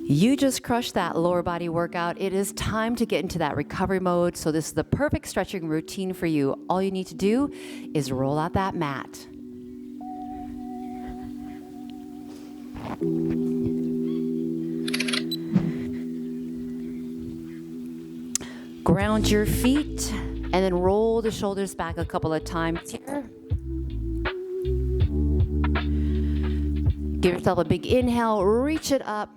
You just crushed that lower body workout. It is time to get into that recovery mode. So this is the perfect stretching routine for you. All you need to do is roll out that mat. Ground your feet and then roll the shoulders back a couple of times here. Give yourself a big inhale, reach it up,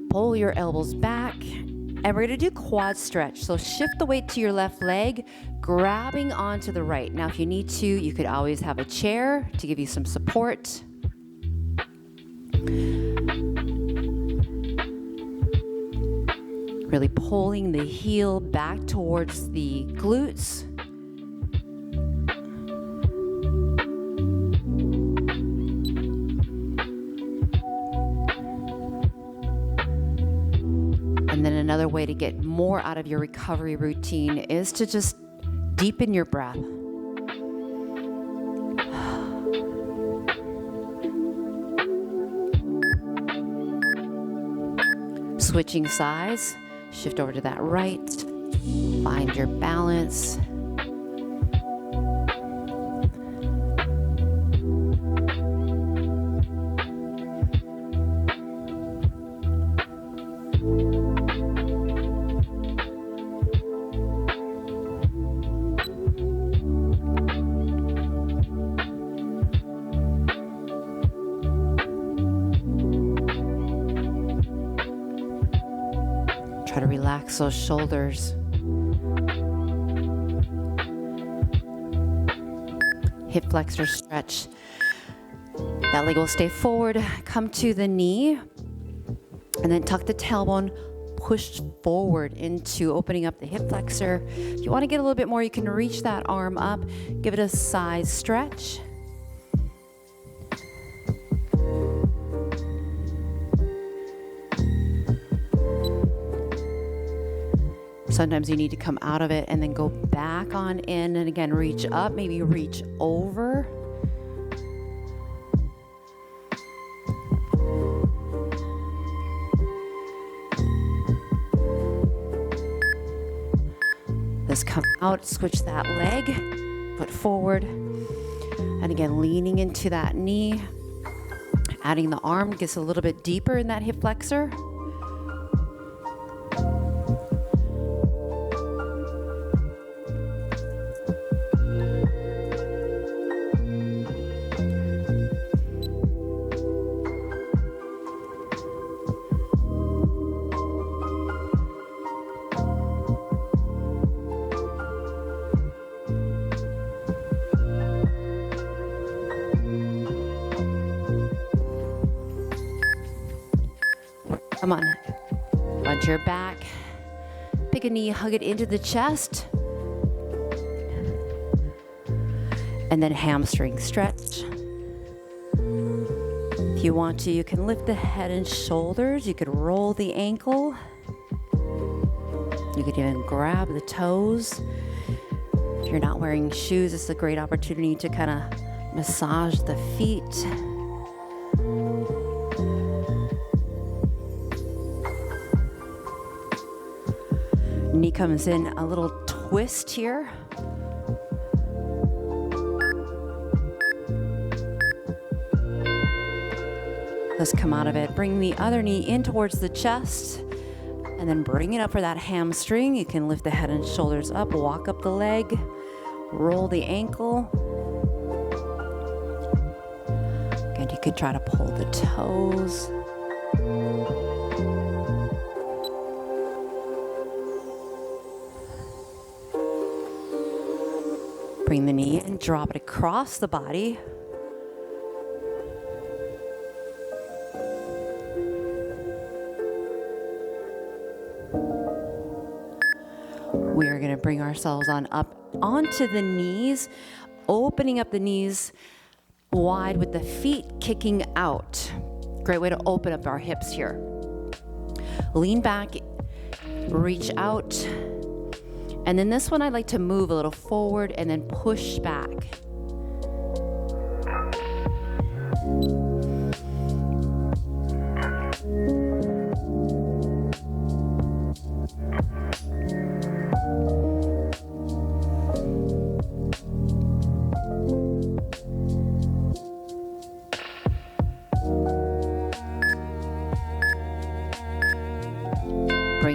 pull your elbows back, and we're gonna do quad stretch. So shift the weight to your left leg, grabbing onto the right. Now, if you need to, you could always have a chair to give you some support. Really pulling the heel back towards the glutes. And then another way to get more out of your recovery routine is to just deepen your breath. Switching sides. Shift over to that right, find your balance. Try to relax those shoulders. Hip flexor stretch. That leg will stay forward. Come to the knee. And then tuck the tailbone. Push forward into opening up the hip flexor. If you want to get a little bit more, you can reach that arm up. Give it a side stretch. Sometimes you need to come out of it and then go back on in, and again, reach up, maybe reach over. Let's come out, switch that leg, foot forward. And again, leaning into that knee, adding the arm, gets a little bit deeper in that hip flexor. Come on, onto your back, pick a knee, hug it into the chest, and then hamstring stretch. If you want to, you can lift the head and shoulders, you could roll the ankle, you could even grab the toes. If you're not wearing shoes, it's a great opportunity to kind of massage the feet. Knee comes in a little twist here. Let's come out of it. Bring the other knee in towards the chest and then bring it up for that hamstring. You can lift the head and shoulders up, walk up the leg, roll the ankle. Again, you could try to pull the toes. Bring the knee and drop it across the body. We are going to bring ourselves on up onto the knees, opening up the knees wide with the feet kicking out. Great way to open up our hips here. Lean back, reach out. And then this one, I like to move a little forward and then push back.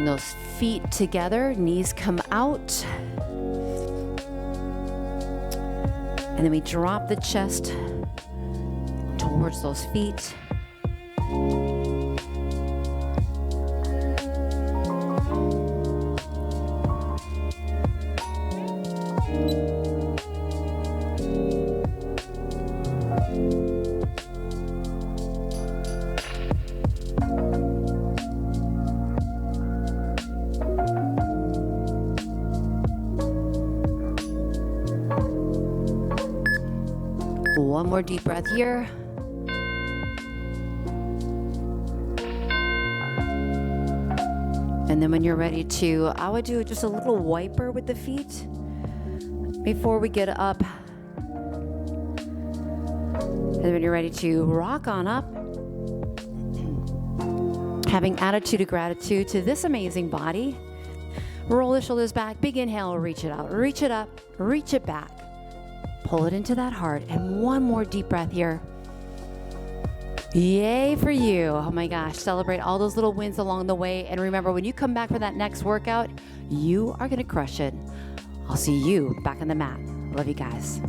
bring those feet together, knees come out. And then we drop the chest towards those feet. One more deep breath here. And then when you're ready to, I would do just a little wiper with the feet before we get up. And then when you're ready to rock on up, having attitude of gratitude to this amazing body. Roll the shoulders back, big inhale, reach it out, reach it up, reach it back. Pull it into that heart. And one more deep breath here. Yay for you. Oh my gosh. Celebrate all those little wins along the way. And remember, when you come back for that next workout, you are going to crush it. I'll see you back on the mat. Love you guys.